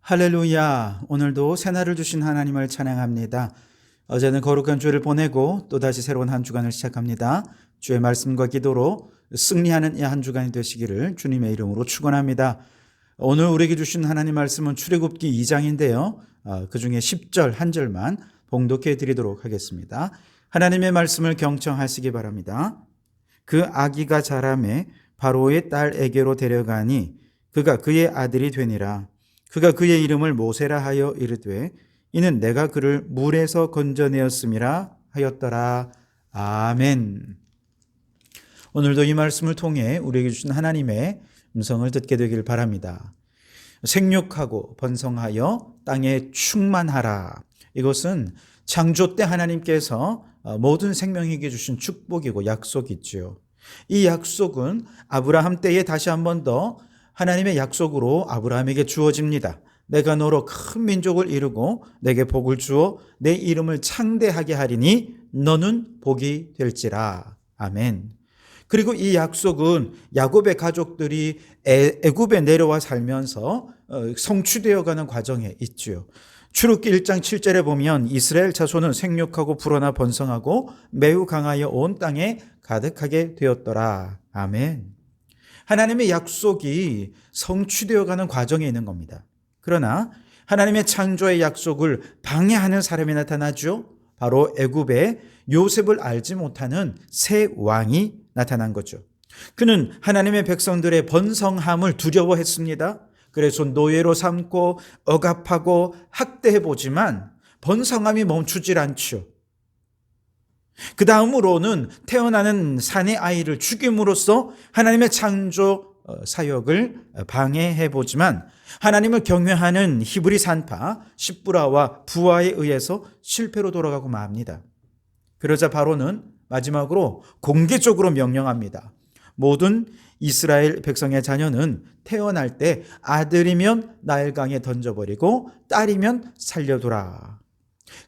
할렐루야. 오늘도 새날을 주신 하나님을 찬양합니다. 어제는 거룩한 주를 보내고 또다시 새로운 한 주간을 시작합니다. 주의 말씀과 기도로 승리하는 이 한 주간이 되시기를 주님의 이름으로 축원합니다. 오늘 우리에게 주신 하나님 말씀은 출애굽기 2장인데요. 그 중에 10절 한 절만 봉독해 드리도록 하겠습니다. 하나님의 말씀을 경청하시기 바랍니다. 그 아기가 자라매 바로의 딸에게로 데려가니 그가 그의 아들이 되니라. 그가 그의 이름을 모세라 하여 이르되 이는 내가 그를 물에서 건져내었음이라 하였더라. 아멘. 오늘도 이 말씀을 통해 우리에게 주신 하나님의 음성을 듣게 되길 바랍니다. 생육하고 번성하여 땅에 충만하라. 이것은 창조 때 하나님께서 모든 생명에게 주신 축복이고 약속이지요. 이 약속은 아브라함 때에 다시 한 번 더 하나님의 약속으로 아브라함에게 주어집니다. 내가 너로 큰 민족을 이루고 내게 복을 주어 내 이름을 창대하게 하리니 너는 복이 될지라. 아멘. 그리고 이 약속은 야곱의 가족들이 애굽에 내려와 살면서 성취되어가는 과정에 있지요. 출애굽기 1장 7절에 보면 이스라엘 자손은 생육하고 불어나 번성하고 매우 강하여 온 땅에 가득하게 되었더라. 아멘. 하나님의 약속이 성취되어가는 과정에 있는 겁니다. 그러나 하나님의 창조의 약속을 방해하는 사람이 나타나죠. 바로 애굽에 요셉을 알지 못하는 새 왕이 나타난 거죠. 그는 하나님의 백성들의 번성함을 두려워했습니다. 그래서 노예로 삼고 억압하고 학대해보지만 번성함이 멈추질 않죠. 그 다음으로는 태어나는 사내 아이를 죽임으로써 하나님의 창조 사역을 방해해보지만 하나님을 경외하는 히브리 산파 십부라와 부하에 의해서 실패로 돌아가고 맙니다. 그러자 바로는 마지막으로 공개적으로 명령합니다. 모든 이스라엘 백성의 자녀는 태어날 때 아들이면 나일강에 던져버리고 딸이면 살려두라.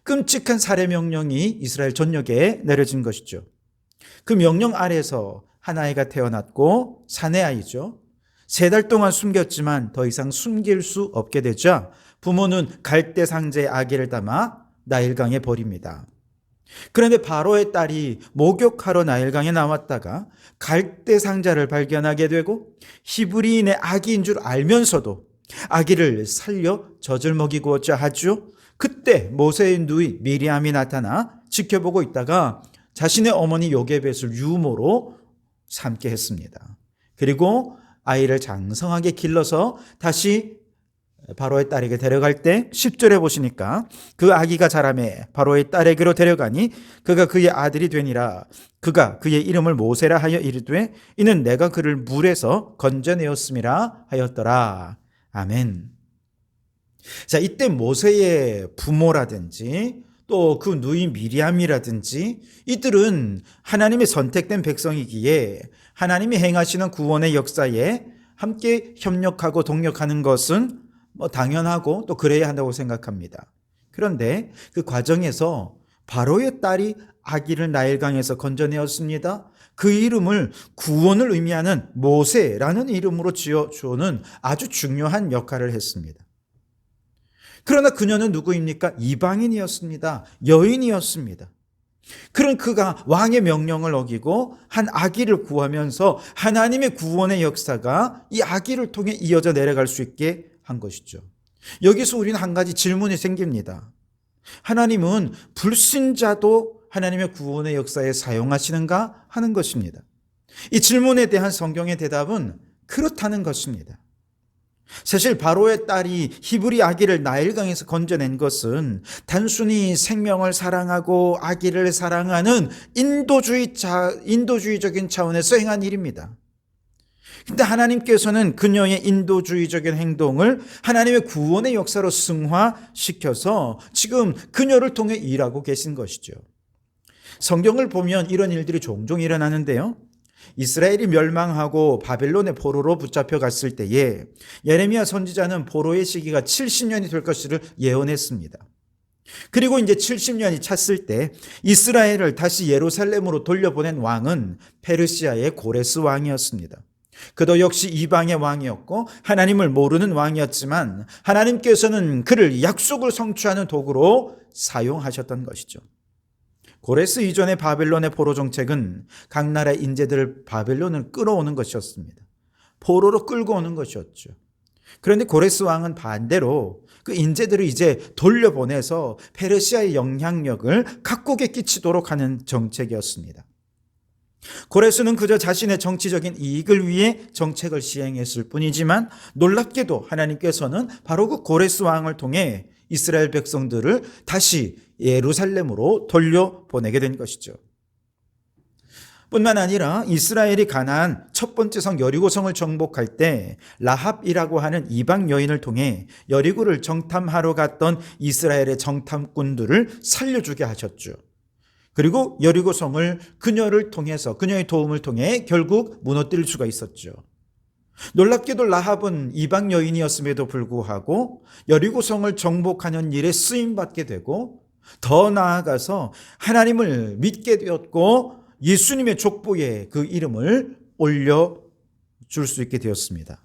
끔찍한 살해 명령이 이스라엘 전역에 내려진 것이죠. 그 명령 아래서 한 아이가 태어났고 사내 아이죠. 3달 동안 숨겼지만 더 이상 숨길 수 없게 되자 부모는 갈대 상자에 아기를 담아 나일강에 버립니다. 그런데 바로의 딸이 목욕하러 나일강에 나왔다가 갈대 상자를 발견하게 되고 히브리인의 아기인 줄 알면서도 아기를 살려 젖을 먹이고자 하죠. 그때 모세의 누이 미리암이 나타나 지켜보고 있다가 자신의 어머니 요게벳을 유모로 삼게 했습니다. 그리고 아이를 장성하게 길러서 다시 바로의 딸에게 데려갈 때 10절에 보시니까 그 아기가 자라매 바로의 딸에게로 데려가니 그가 그의 아들이 되니라. 그가 그의 이름을 모세라 하여 이르되 이는 내가 그를 물에서 건져내었음이라 하였더라. 아멘. 자, 이때 모세의 부모라든지 또 그 누이 미리암이라든지 이들은 하나님의 선택된 백성이기에 하나님이 행하시는 구원의 역사에 함께 협력하고 동력하는 것은 당연하고 또 그래야 한다고 생각합니다. 그런데 그 과정에서 바로의 딸이 아기를 나일강에서 건져내었습니다. 그 이름을 구원을 의미하는 모세라는 이름으로 지어주어는 아주 중요한 역할을 했습니다. 그러나 그녀는 누구입니까? 이방인이었습니다. 여인이었습니다. 그런 그가 왕의 명령을 어기고 한 아기를 구하면서 하나님의 구원의 역사가 이 아기를 통해 이어져 내려갈 수 있게 한 것이죠. 여기서 우리는 한 가지 질문이 생깁니다. 하나님은 불신자도 하나님의 구원의 역사에 사용하시는가 하는 것입니다. 이 질문에 대한 성경의 대답은 그렇다는 것입니다. 사실 바로의 딸이 히브리 아기를 나일강에서 건져낸 것은 단순히 생명을 사랑하고 아기를 사랑하는 인도주의적인 차원에서 행한 일입니다. 근데 하나님께서는 그녀의 인도주의적인 행동을 하나님의 구원의 역사로 승화시켜서 지금 그녀를 통해 일하고 계신 것이죠. 성경을 보면 이런 일들이 종종 일어나는데요. 이스라엘이 멸망하고 바벨론의 포로로 붙잡혀 갔을 때에 예레미야 선지자는 포로의 시기가 70년이 될 것을 예언했습니다. 그리고 이제 70년이 찼을 때 이스라엘을 다시 예루살렘으로 돌려보낸 왕은 페르시아의 고레스 왕이었습니다. 그도 역시 이방의 왕이었고 하나님을 모르는 왕이었지만 하나님께서는 그를 약속을 성취하는 도구로 사용하셨던 것이죠. 고레스 이전의 바벨론의 포로 정책은 각 나라의 인재들을 바벨론을 끌어오는 것이었습니다. 포로로 끌고 오는 것이었죠. 그런데 고레스 왕은 반대로 그 인재들을 이제 돌려보내서 페르시아의 영향력을 각국에 끼치도록 하는 정책이었습니다. 고레스는 그저 자신의 정치적인 이익을 위해 정책을 시행했을 뿐이지만 놀랍게도 하나님께서는 바로 그 고레스 왕을 통해 이스라엘 백성들을 다시 예루살렘으로 돌려보내게 된 것이죠. 뿐만 아니라 이스라엘이 가나안 첫 번째 성 여리고성을 정복할 때 라합이라고 하는 이방 여인을 통해 여리고를 정탐하러 갔던 이스라엘의 정탐꾼들을 살려주게 하셨죠. 그리고 여리고성을 그녀를 통해서, 그녀의 도움을 통해 결국 무너뜨릴 수가 있었죠. 놀랍게도 라합은 이방 여인이었음에도 불구하고 여리고성을 정복하는 일에 쓰임받게 되고 더 나아가서 하나님을 믿게 되었고 예수님의 족보에 그 이름을 올려줄 수 있게 되었습니다.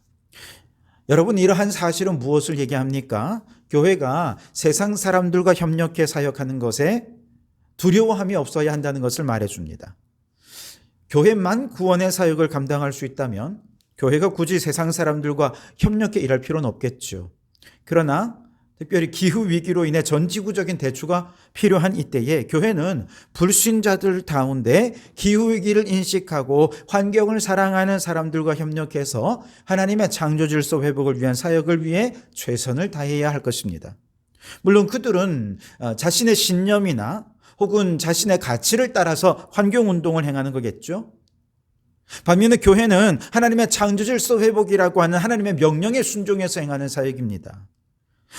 여러분, 이러한 사실은 무엇을 얘기합니까? 교회가 세상 사람들과 협력해 사역하는 것에 두려워함이 없어야 한다는 것을 말해줍니다. 교회만 구원의 사역을 감당할 수 있다면 교회가 굳이 세상 사람들과 협력해 일할 필요는 없겠죠. 그러나 특별히 기후위기로 인해 전지구적인 대추가 필요한 이때에 교회는 불신자들 가운데 기후위기를 인식하고 환경을 사랑하는 사람들과 협력해서 하나님의 창조질서 회복을 위한 사역을 위해 최선을 다해야 할 것입니다. 물론 그들은 자신의 신념이나 혹은 자신의 가치를 따라서 환경운동을 행하는 거겠죠. 반면에 교회는 하나님의 창조질서 회복이라고 하는 하나님의 명령에 순종해서 행하는 사역입니다.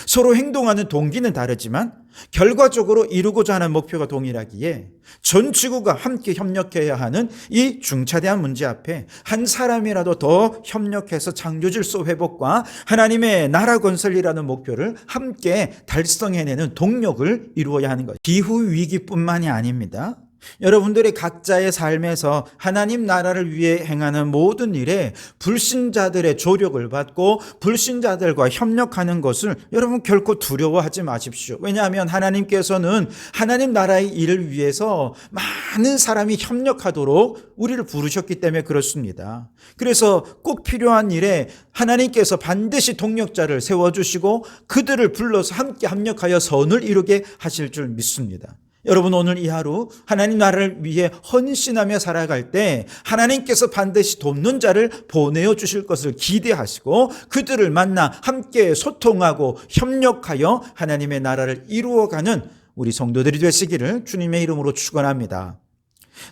서로 행동하는 동기는 다르지만 결과적으로 이루고자 하는 목표가 동일하기에 전 지구가 함께 협력해야 하는 이 중차대한 문제 앞에 한 사람이라도 더 협력해서 창조질서 회복과 하나님의 나라 건설이라는 목표를 함께 달성해내는 동력을 이루어야 하는 것. 기후위기뿐만이 아닙니다. 여러분들의 각자의 삶에서 하나님 나라를 위해 행하는 모든 일에 불신자들의 조력을 받고 불신자들과 협력하는 것을 여러분 결코 두려워하지 마십시오. 왜냐하면 하나님께서는 하나님 나라의 일을 위해서 많은 사람이 협력하도록 우리를 부르셨기 때문에 그렇습니다. 그래서 꼭 필요한 일에 하나님께서 반드시 동력자를 세워주시고 그들을 불러서 함께 협력하여 선을 이루게 하실 줄 믿습니다. 여러분, 오늘 이 하루 하나님 나라를 위해 헌신하며 살아갈 때 하나님께서 반드시 돕는 자를 보내어 주실 것을 기대하시고 그들을 만나 함께 소통하고 협력하여 하나님의 나라를 이루어가는 우리 성도들이 되시기를 주님의 이름으로 축원합니다.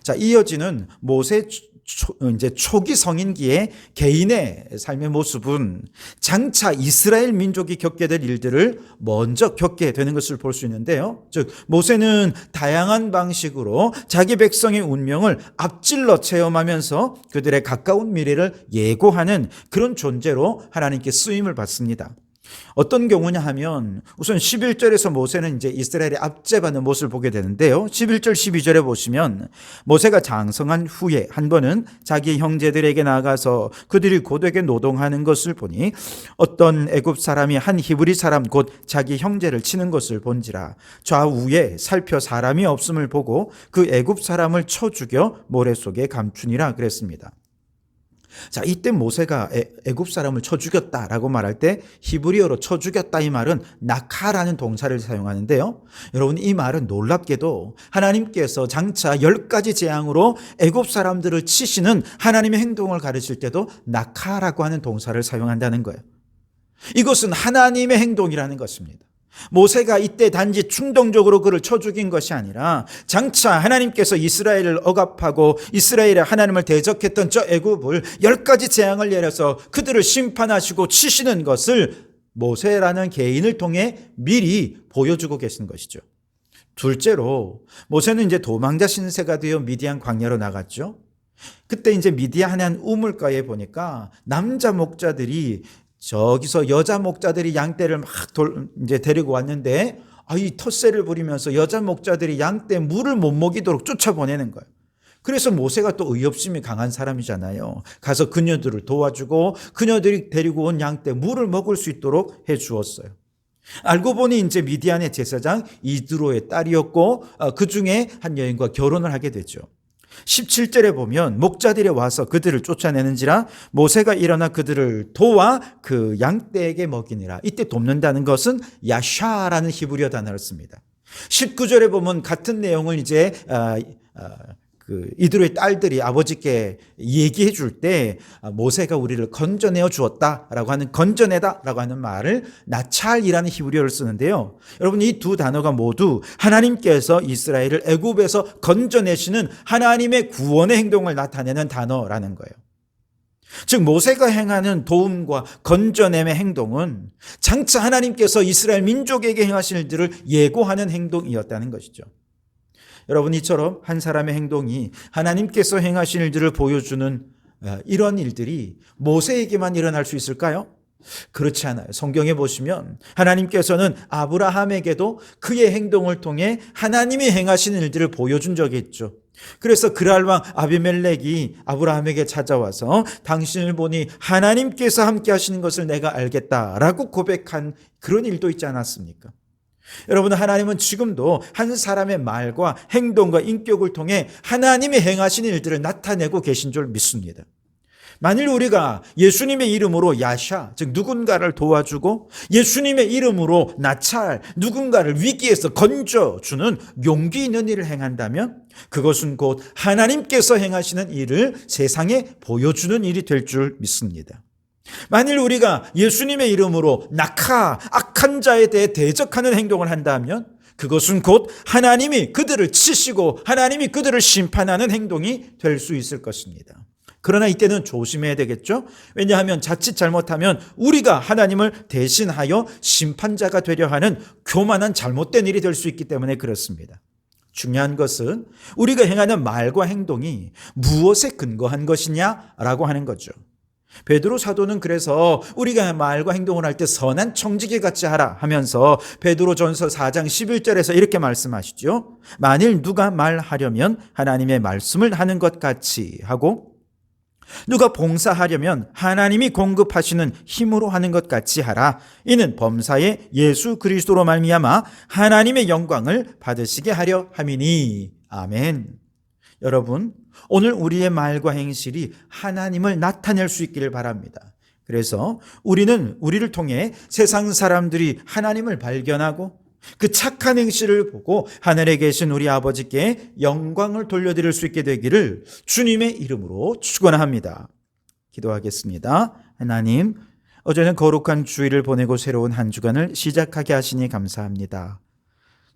자, 이어지는 모세 이제 초기 성인기의 개인의 삶의 모습은 장차 이스라엘 민족이 겪게 될 일들을 먼저 겪게 되는 것을 볼 수 있는데요. 즉 모세는 다양한 방식으로 자기 백성의 운명을 앞질러 체험하면서 그들의 가까운 미래를 예고하는 그런 존재로 하나님께 쓰임을 받습니다. 어떤 경우냐 하면 우선 11절에서 모세는 이제 이스라엘의 압제받는 모습을 보게 되는데요. 11절 12절에 보시면 모세가 장성한 후에 한 번은 자기 형제들에게 나가서 그들이 고되게 노동하는 것을 보니 어떤 애굽 사람이 한 히브리 사람 곧 자기 형제를 치는 것을 본지라 좌우에 살펴 사람이 없음을 보고 그 애굽 사람을 쳐 죽여 모래 속에 감추니라 그랬습니다. 자, 이때 모세가 애굽 사람을 쳐 죽였다라고 말할 때 히브리어로 쳐 죽였다 이 말은 낙하라는 동사를 사용하는데요. 여러분, 이 말은 놀랍게도 하나님께서 장차 10가지 재앙으로 애굽 사람들을 치시는 하나님의 행동을 가르칠 때도 낙하라고 하는 동사를 사용한다는 거예요. 이것은 하나님의 행동이라는 것입니다. 모세가 이때 단지 충동적으로 그를 쳐 죽인 것이 아니라 장차 하나님께서 이스라엘을 억압하고 이스라엘의 하나님을 대적했던 저 애굽을 10가지 재앙을 내려서 그들을 심판하시고 치시는 것을 모세라는 개인을 통해 미리 보여주고 계신 것이죠. 둘째로 모세는 이제 도망자 신세가 되어 미디안 광야로 나갔죠. 그때 이제 미디안 한 우물가에 보니까 남자 목자들이 저기서 여자 목자들이 양떼를 막 이제 데리고 왔는데 이 텃세를 부리면서 여자 목자들이 양떼 물을 못 먹이도록 쫓아보내는 거예요. 그래서 모세가 또 의협심이 강한 사람이잖아요. 가서 그녀들을 도와주고 그녀들이 데리고 온 양 떼 물을 먹을 수 있도록 해 주었어요. 알고 보니 이제 미디안의 제사장 이드로의 딸이었고 그 중에 한 여인과 결혼을 하게 되죠. 17절에 보면 목자들이 와서 그들을 쫓아내는지라 모세가 일어나 그들을 도와 그 양떼에게 먹이니라. 이때 돕는다는 것은 야샤라는 히브리어 단어를 씁니다. 19절에 보면 같은 내용을 이제 그 이드로의 딸들이 아버지께 얘기해 줄 때 모세가 우리를 건져내어 주었다라고 하는 건져내다라고 하는 말을 나찰이라는 히브리어를 쓰는데요. 여러분 이 두 단어가 모두 하나님께서 이스라엘을 애굽에서 건져내시는 하나님의 구원의 행동을 나타내는 단어라는 거예요. 즉 모세가 행하는 도움과 건져냄의 행동은 장차 하나님께서 이스라엘 민족에게 행하실 일들을 예고하는 행동이었다는 것이죠. 여러분 이처럼 한 사람의 행동이 하나님께서 행하신 일들을 보여주는 이런 일들이 모세에게만 일어날 수 있을까요? 그렇지 않아요. 성경에 보시면 하나님께서는 아브라함에게도 그의 행동을 통해 하나님이 행하신 일들을 보여준 적이 있죠. 그래서 그랄 왕 아비멜렉이 아브라함에게 찾아와서 당신을 보니 하나님께서 함께 하시는 것을 내가 알겠다라고 고백한 그런 일도 있지 않았습니까? 여러분 하나님은 지금도 한 사람의 말과 행동과 인격을 통해 하나님이 행하신 일들을 나타내고 계신 줄 믿습니다. 만일 우리가 예수님의 이름으로 야샤, 즉 누군가를 도와주고 예수님의 이름으로 나찰, 누군가를 위기에서 건져주는 용기 있는 일을 행한다면 그것은 곧 하나님께서 행하시는 일을 세상에 보여주는 일이 될 줄 믿습니다. 만일 우리가 예수님의 이름으로 낙하, 악한 자에 대해 대적하는 행동을 한다면 그것은 곧 하나님이 그들을 치시고 하나님이 그들을 심판하는 행동이 될 수 있을 것입니다. 그러나 이때는 조심해야 되겠죠? 왜냐하면 자칫 잘못하면 우리가 하나님을 대신하여 심판자가 되려 하는 교만한 잘못된 일이 될 수 있기 때문에 그렇습니다. 중요한 것은 우리가 행하는 말과 행동이 무엇에 근거한 것이냐라고 하는 거죠. 베드로 사도는 그래서 우리가 말과 행동을 할 때 선한 청지기 같이 하라 하면서 베드로전서 4장 11절에서 이렇게 말씀하시죠. 만일 누가 말하려면 하나님의 말씀을 하는 것 같이 하고 누가 봉사하려면 하나님이 공급하시는 힘으로 하는 것 같이 하라. 이는 범사에 예수 그리스도로 말미암아 하나님의 영광을 받으시게 하려 함이니. 아멘. 여러분 오늘 우리의 말과 행실이 하나님을 나타낼 수 있기를 바랍니다. 그래서 우리는 우리를 통해 세상 사람들이 하나님을 발견하고 그 착한 행실을 보고 하늘에 계신 우리 아버지께 영광을 돌려드릴 수 있게 되기를 주님의 이름으로 축원합니다. 기도하겠습니다. 하나님, 어제는 거룩한 주일을 보내고 새로운 한 주간을 시작하게 하시니 감사합니다.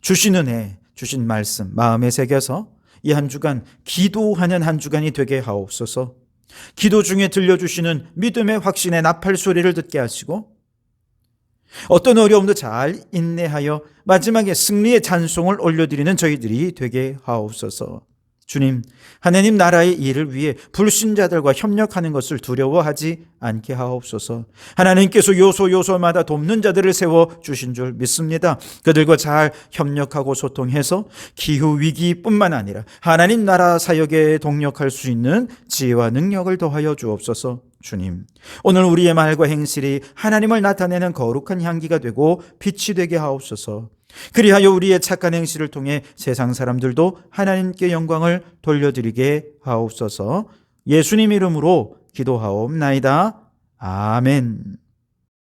주신 은혜, 주신 말씀 마음에 새겨서 이 한 주간 기도하는 한 주간이 되게 하옵소서. 기도 중에 들려주시는 믿음의 확신의 나팔 소리를 듣게 하시고 어떤 어려움도 잘 인내하여 마지막에 승리의 찬송을 올려드리는 저희들이 되게 하옵소서. 주님, 하나님 나라의 일을 위해 불신자들과 협력하는 것을 두려워하지 않게 하옵소서. 하나님께서 요소마다 돕는 자들을 세워주신 줄 믿습니다. 그들과 잘 협력하고 소통해서 기후위기뿐만 아니라 하나님 나라 사역에 동력할 수 있는 지혜와 능력을 더하여 주옵소서. 주님, 오늘 우리의 말과 행실이 하나님을 나타내는 거룩한 향기가 되고 빛이 되게 하옵소서. 그리하여 우리의 착한 행실을 통해 세상 사람들도 하나님께 영광을 돌려드리게 하옵소서. 예수님 이름으로 기도하옵나이다. 아멘.